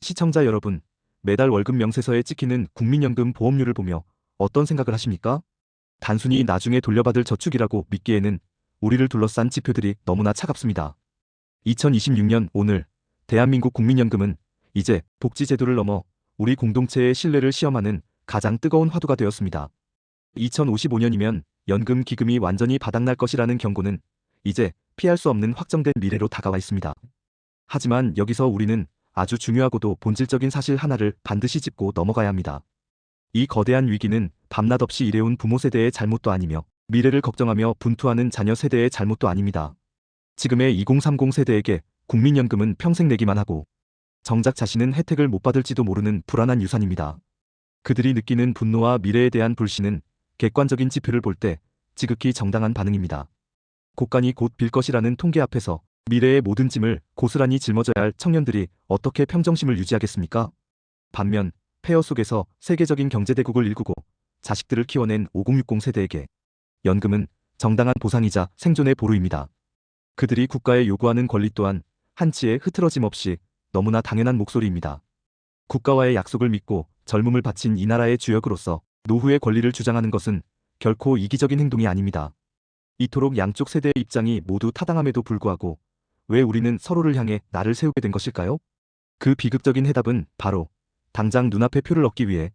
시청자 여러분, 매달 월급 명세서에 찍히는 국민연금 보험료를 보며 어떤 생각을 하십니까? 단순히 나중에 돌려받을 저축이라고 믿기에는 우리를 둘러싼 지표들이 너무나 차갑습니다. 2026년 오늘 대한민국 국민연금은 이제 복지제도를 넘어 우리 공동체의 신뢰를 시험하는 가장 뜨거운 화두가 되었습니다. 2055년이면 연금 기금이 완전히 바닥날 것이라는 경고는 이제 피할 수 없는 확정된 미래로 다가와 있습니다. 하지만 여기서 우리는 아주 중요하고도 본질적인 사실 하나를 반드시 짚고 넘어가야 합니다. 이 거대한 위기는 밤낮 없이 일해온 부모 세대의 잘못도 아니며 미래를 걱정하며 분투하는 자녀 세대의 잘못도 아닙니다. 지금의 2030 세대에게 국민연금은 평생 내기만 하고 정작 자신은 혜택을 못 받을지도 모르는 불안한 유산입니다. 그들이 느끼는 분노와 미래에 대한 불신은 객관적인 지표를 볼 때 지극히 정당한 반응입니다. 곳간이 곧 빌 것이라는 통계 앞에서 미래의 모든 짐을 고스란히 짊어져야 할 청년들이 어떻게 평정심을 유지하겠습니까? 반면 폐허 속에서 세계적인 경제대국을 일구고 자식들을 키워낸 5060 세대에게 연금은 정당한 보상이자 생존의 보루입니다. 그들이 국가에 요구하는 권리 또한 한치의 흐트러짐 없이 너무나 당연한 목소리입니다. 국가와의 약속을 믿고 젊음을 바친 이 나라의 주역으로서 노후의 권리를 주장하는 것은 결코 이기적인 행동이 아닙니다. 이토록 양쪽 세대의 입장이 모두 타당함에도 불구하고 왜 우리는 서로를 향해 날을 세우게 된 것일까요? 그 비극적인 해답은 바로 당장 눈앞의 표를 얻기 위해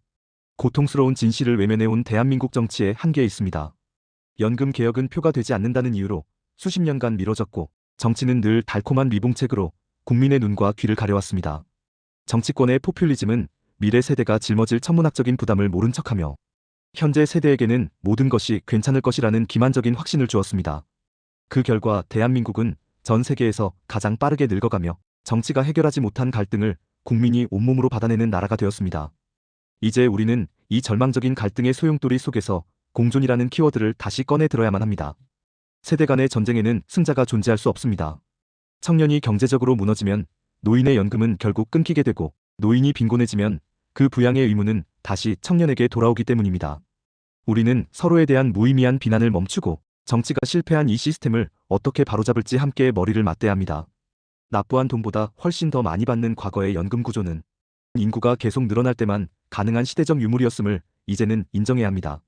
고통스러운 진실을 외면해온 대한민국 정치의 한계에 있습니다. 연금 개혁은 표가 되지 않는다는 이유로 수십 년간 미뤄졌고 정치는 늘 달콤한 미봉책으로 국민의 눈과 귀를 가려왔습니다. 정치권의 포퓰리즘은 미래 세대가 짊어질 천문학적인 부담을 모른 척하며 현재 세대에게는 모든 것이 괜찮을 것이라는 기만적인 확신을 주었습니다. 그 결과 대한민국은 전 세계에서 가장 빠르게 늙어가며 정치가 해결하지 못한 갈등을 국민이 온몸으로 받아내는 나라가 되었습니다. 이제 우리는 이 절망적인 갈등의 소용돌이 속에서 공존이라는 키워드를 다시 꺼내 들어야만 합니다. 세대 간의 전쟁에는 승자가 존재할 수 없습니다. 청년이 경제적으로 무너지면 노인의 연금은 결국 끊기게 되고 노인이 빈곤해지면 그 부양의 의무는 다시 청년에게 돌아오기 때문입니다. 우리는 서로에 대한 무의미한 비난을 멈추고 정치가 실패한 이 시스템을 어떻게 바로잡을지 함께 머리를 맞대야 합니다. 납부한 돈보다 훨씬 더 많이 받는 과거의 연금 구조는 인구가 계속 늘어날 때만 가능한 시대적 유물이었음을 이제는 인정해야 합니다.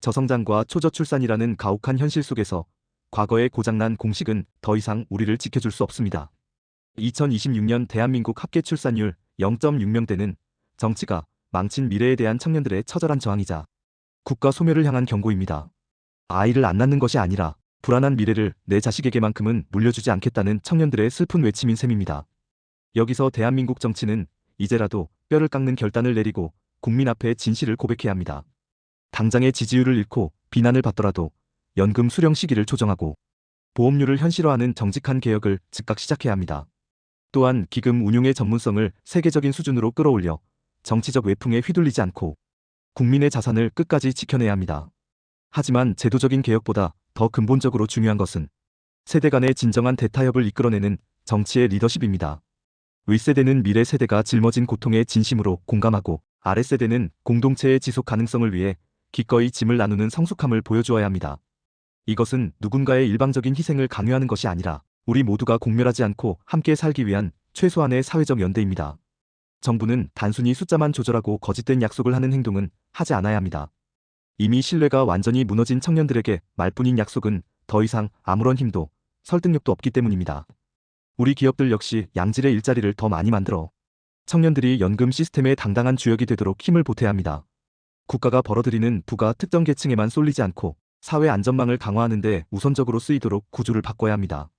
저성장과 초저출산이라는 가혹한 현실 속에서 과거의 고장난 공식은 더 이상 우리를 지켜줄 수 없습니다. 2026년 대한민국 합계 출산율 0.6명대는 정치가 망친 미래에 대한 청년들의 처절한 저항이자 국가 소멸을 향한 경고입니다. 아이를 안 낳는 것이 아니라 불안한 미래를 내 자식에게만큼은 물려주지 않겠다는 청년들의 슬픈 외침인 셈입니다. 여기서 대한민국 정치는 이제라도 뼈를 깎는 결단을 내리고 국민 앞에 진실을 고백해야 합니다. 당장의 지지율을 잃고 비난을 받더라도 연금 수령 시기를 조정하고 보험료를 현실화하는 정직한 개혁을 즉각 시작해야 합니다. 또한 기금 운용의 전문성을 세계적인 수준으로 끌어올려 정치적 외풍에 휘둘리지 않고 국민의 자산을 끝까지 지켜내야 합니다. 하지만 제도적인 개혁보다 더 근본적으로 중요한 것은 세대 간의 진정한 대타협을 이끌어내는 정치의 리더십입니다. 윗세대는 미래 세대가 짊어진 고통에 진심으로 공감하고 아랫세대는 공동체의 지속 가능성을 위해 기꺼이 짐을 나누는 성숙함을 보여주어야 합니다. 이것은 누군가의 일방적인 희생을 강요하는 것이 아니라 우리 모두가 공멸하지 않고 함께 살기 위한 최소한의 사회적 연대입니다. 정부는 단순히 숫자만 조절하고 거짓된 약속을 하는 행동은 하지 않아야 합니다. 이미 신뢰가 완전히 무너진 청년들에게 말뿐인 약속은 더 이상 아무런 힘도 설득력도 없기 때문입니다. 우리 기업들 역시 양질의 일자리를 더 많이 만들어 청년들이 연금 시스템의 당당한 주역이 되도록 힘을 보태야 합니다. 국가가 벌어들이는 부가 특정 계층에만 쏠리지 않고 사회 안전망을 강화하는 데 우선적으로 쓰이도록 구조를 바꿔야 합니다.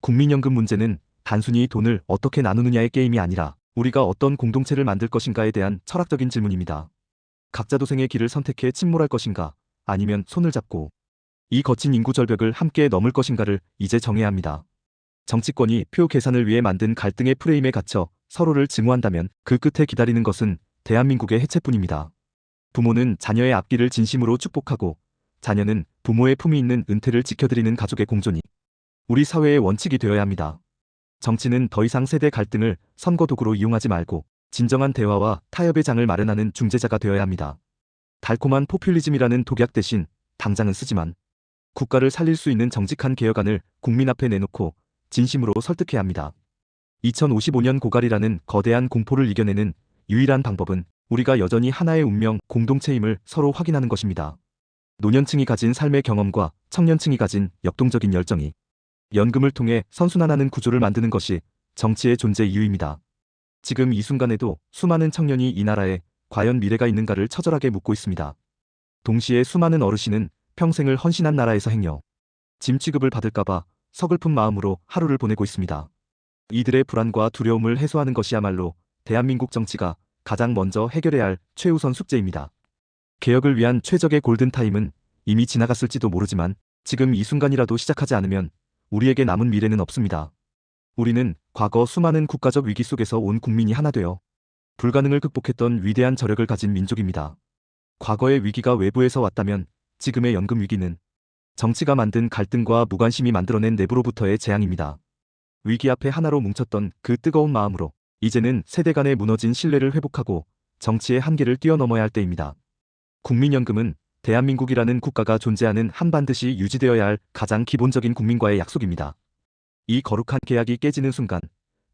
국민연금 문제는 단순히 돈을 어떻게 나누느냐의 게임이 아니라 우리가 어떤 공동체를 만들 것인가에 대한 철학적인 질문입니다. 각자 도생의 길을 선택해 침몰할 것인가, 아니면 손을 잡고 이 거친 인구 절벽을 함께 넘을 것인가를 이제 정해야 합니다. 정치권이 표 계산을 위해 만든 갈등의 프레임에 갇혀 서로를 증오한다면 그 끝에 기다리는 것은 대한민국의 해체뿐입니다. 부모는 자녀의 앞길을 진심으로 축복하고 자녀는 부모의 품이 있는 은퇴를 지켜드리는 가족의 공존이 우리 사회의 원칙이 되어야 합니다. 정치는 더 이상 세대 갈등을 선거 도구로 이용하지 말고 진정한 대화와 타협의 장을 마련하는 중재자가 되어야 합니다. 달콤한 포퓰리즘이라는 독약 대신 당장은 쓰지만 국가를 살릴 수 있는 정직한 개혁안을 국민 앞에 내놓고 진심으로 설득해야 합니다. 2055년 고갈이라는 거대한 공포를 이겨내는 유일한 방법은 우리가 여전히 하나의 운명, 공동체임을 서로 확인하는 것입니다. 노년층이 가진 삶의 경험과 청년층이 가진 역동적인 열정이 연금을 통해 선순환하는 구조를 만드는 것이 정치의 존재 이유입니다. 지금 이 순간에도 수많은 청년이 이 나라에 과연 미래가 있는가를 처절하게 묻고 있습니다. 동시에 수많은 어르신은 평생을 헌신한 나라에서 행여 짐 취급을 받을까봐 서글픈 마음으로 하루를 보내고 있습니다. 이들의 불안과 두려움을 해소하는 것이야말로 대한민국 정치가 가장 먼저 해결해야 할 최우선 숙제입니다. 개혁을 위한 최적의 골든타임은 이미 지나갔을지도 모르지만 지금 이 순간이라도 시작하지 않으면 우리에게 남은 미래는 없습니다. 우리는 과거 수많은 국가적 위기 속에서 온 국민이 하나 되어 불가능을 극복했던 위대한 저력을 가진 민족입니다. 과거의 위기가 외부에서 왔다면 지금의 연금 위기는 정치가 만든 갈등과 무관심이 만들어낸 내부로부터의 재앙입니다. 위기 앞에 하나로 뭉쳤던 그 뜨거운 마음으로 이제는 세대 간의 무너진 신뢰를 회복하고 정치의 한계를 뛰어넘어야 할 때입니다. 국민연금은 대한민국이라는 국가가 존재하는 한 반드시 유지되어야 할 가장 기본적인 국민과의 약속입니다. 이 거룩한 계약이 깨지는 순간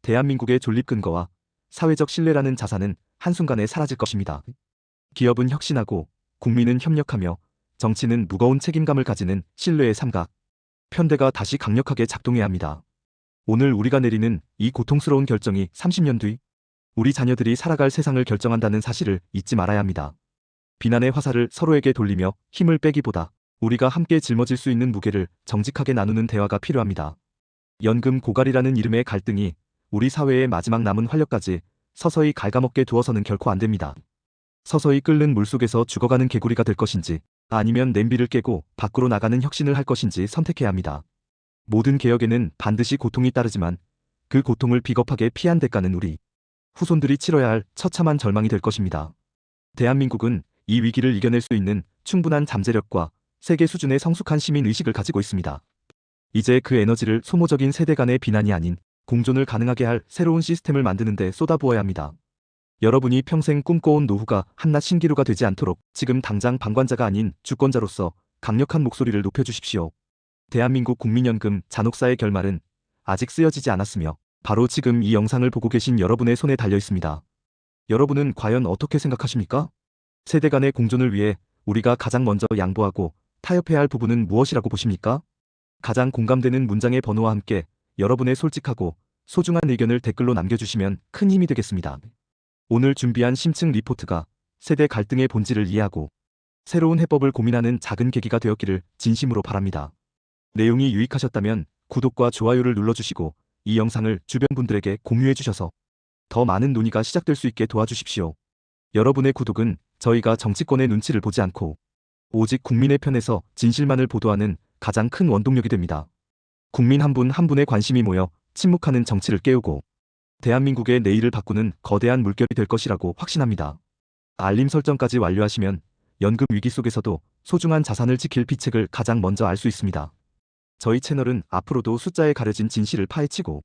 대한민국의 존립 근거와 사회적 신뢰라는 자산은 한순간에 사라질 것입니다. 기업은 혁신하고 국민은 협력하며 정치는 무거운 책임감을 가지는 신뢰의 삼각, 편대가 다시 강력하게 작동해야 합니다. 오늘 우리가 내리는 이 고통스러운 결정이 30년 뒤 우리 자녀들이 살아갈 세상을 결정한다는 사실을 잊지 말아야 합니다. 비난의 화살을 서로에게 돌리며 힘을 빼기보다 우리가 함께 짊어질 수 있는 무게를 정직하게 나누는 대화가 필요합니다. 연금 고갈이라는 이름의 갈등이 우리 사회의 마지막 남은 활력까지 서서히 갉아먹게 두어서는 결코 안 됩니다. 서서히 끓는 물속에서 죽어가는 개구리가 될 것인지 아니면 냄비를 깨고 밖으로 나가는 혁신을 할 것인지 선택해야 합니다. 모든 개혁에는 반드시 고통이 따르지만 그 고통을 비겁하게 피한 대가는 우리 후손들이 치러야 할 처참한 절망이 될 것입니다. 대한민국은 이 위기를 이겨낼 수 있는 충분한 잠재력과 세계 수준의 성숙한 시민 의식을 가지고 있습니다. 이제 그 에너지를 소모적인 세대 간의 비난이 아닌 공존을 가능하게 할 새로운 시스템을 만드는 데 쏟아부어야 합니다. 여러분이 평생 꿈꿔온 노후가 한낱 신기루가 되지 않도록 지금 당장 방관자가 아닌 주권자로서 강력한 목소리를 높여주십시오. 대한민국 국민연금 잔혹사의 결말은 아직 쓰여지지 않았으며 바로 지금 이 영상을 보고 계신 여러분의 손에 달려 있습니다. 여러분은 과연 어떻게 생각하십니까? 세대 간의 공존을 위해 우리가 가장 먼저 양보하고 타협해야 할 부분은 무엇이라고 보십니까? 가장 공감되는 문장의 번호와 함께 여러분의 솔직하고 소중한 의견을 댓글로 남겨주시면 큰 힘이 되겠습니다. 오늘 준비한 심층 리포트가 세대 갈등의 본질을 이해하고 새로운 해법을 고민하는 작은 계기가 되었기를 진심으로 바랍니다. 내용이 유익하셨다면 구독과 좋아요를 눌러주시고 이 영상을 주변 분들에게 공유해주셔서 더 많은 논의가 시작될 수 있게 도와주십시오. 여러분의 구독은 저희가 정치권의 눈치를 보지 않고 오직 국민의 편에서 진실만을 보도하는 가장 큰 원동력이 됩니다. 국민 한 분 한 분의 관심이 모여 침묵하는 정치를 깨우고 대한민국의 내일을 바꾸는 거대한 물결이 될 것이라고 확신합니다. 알림 설정까지 완료하시면 연금 위기 속에서도 소중한 자산을 지킬 비책을 가장 먼저 알 수 있습니다. 저희 채널은 앞으로도 숫자에 가려진 진실을 파헤치고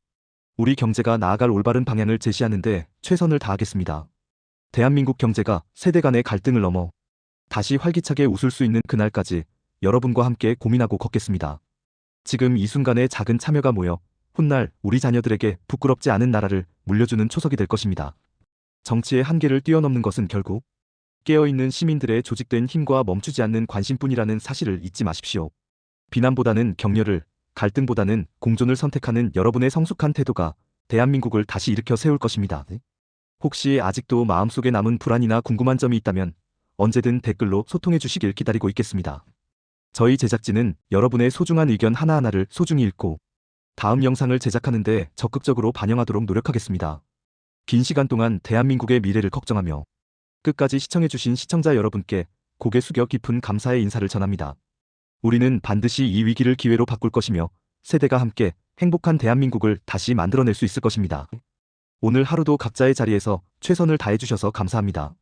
우리 경제가 나아갈 올바른 방향을 제시하는 데 최선을 다하겠습니다. 대한민국 경제가 세대 간의 갈등을 넘어 다시 활기차게 웃을 수 있는 그날까지 여러분과 함께 고민하고 걷겠습니다. 지금 이 순간에 작은 참여가 모여 훗날 우리 자녀들에게 부끄럽지 않은 나라를 물려주는 초석이 될 것입니다. 정치의 한계를 뛰어넘는 것은 결국 깨어있는 시민들의 조직된 힘과 멈추지 않는 관심뿐이라는 사실을 잊지 마십시오. 비난보다는 격려를, 갈등보다는 공존을 선택하는 여러분의 성숙한 태도가 대한민국을 다시 일으켜 세울 것입니다. 혹시 아직도 마음속에 남은 불안이나 궁금한 점이 있다면 언제든 댓글로 소통해 주시길 기다리고 있겠습니다. 저희 제작진은 여러분의 소중한 의견 하나하나를 소중히 읽고 다음 영상을 제작하는 데 적극적으로 반영하도록 노력하겠습니다. 긴 시간 동안 대한민국의 미래를 걱정하며 끝까지 시청해주신 시청자 여러분께 고개 숙여 깊은 감사의 인사를 전합니다. 우리는 반드시 이 위기를 기회로 바꿀 것이며 세대가 함께 행복한 대한민국을 다시 만들어낼 수 있을 것입니다. 오늘 하루도 각자의 자리에서 최선을 다해주셔서 감사합니다.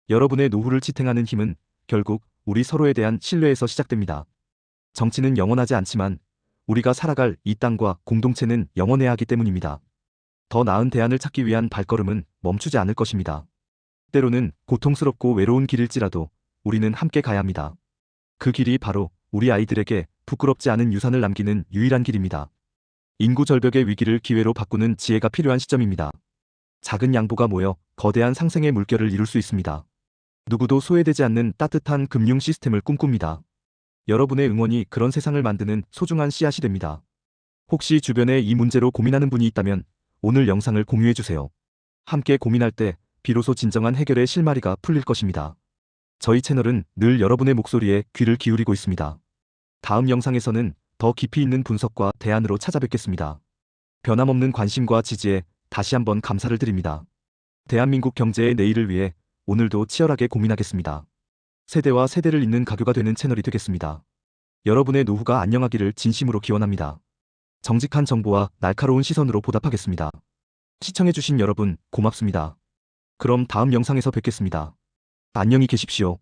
여러분의 노후를 지탱하는 힘은 결국 우리 서로에 대한 신뢰에서 시작됩니다. 정치는 영원하지 않지만 우리가 살아갈 이 땅과 공동체는 영원해야 하기 때문입니다. 더 나은 대안을 찾기 위한 발걸음은 멈추지 않을 것입니다. 때로는 고통스럽고 외로운 길일지라도 우리는 함께 가야 합니다. 그 길이 바로 우리 아이들에게 부끄럽지 않은 유산을 남기는 유일한 길입니다. 인구 절벽의 위기를 기회로 바꾸는 지혜가 필요한 시점입니다. 작은 양보가 모여 거대한 상생의 물결을 이룰 수 있습니다. 누구도 소외되지 않는 따뜻한 금융 시스템을 꿈꿉니다. 여러분의 응원이 그런 세상을 만드는 소중한 씨앗이 됩니다. 혹시 주변에 이 문제로 고민하는 분이 있다면 오늘 영상을 공유해주세요. 함께 고민할 때 비로소 진정한 해결의 실마리가 풀릴 것입니다. 저희 채널은 늘 여러분의 목소리에 귀를 기울이고 있습니다. 다음 영상에서는 더 깊이 있는 분석과 대안으로 찾아뵙겠습니다. 변함없는 관심과 지지에 다시 한번 감사를 드립니다. 대한민국 경제의 내일을 위해 오늘도 치열하게 고민하겠습니다. 세대와 세대를 잇는 가교가 되는 채널이 되겠습니다. 여러분의 노후가 안녕하기를 진심으로 기원합니다. 정직한 정보와 날카로운 시선으로 보답하겠습니다. 시청해주신 여러분 고맙습니다. 그럼 다음 영상에서 뵙겠습니다. 안녕히 계십시오.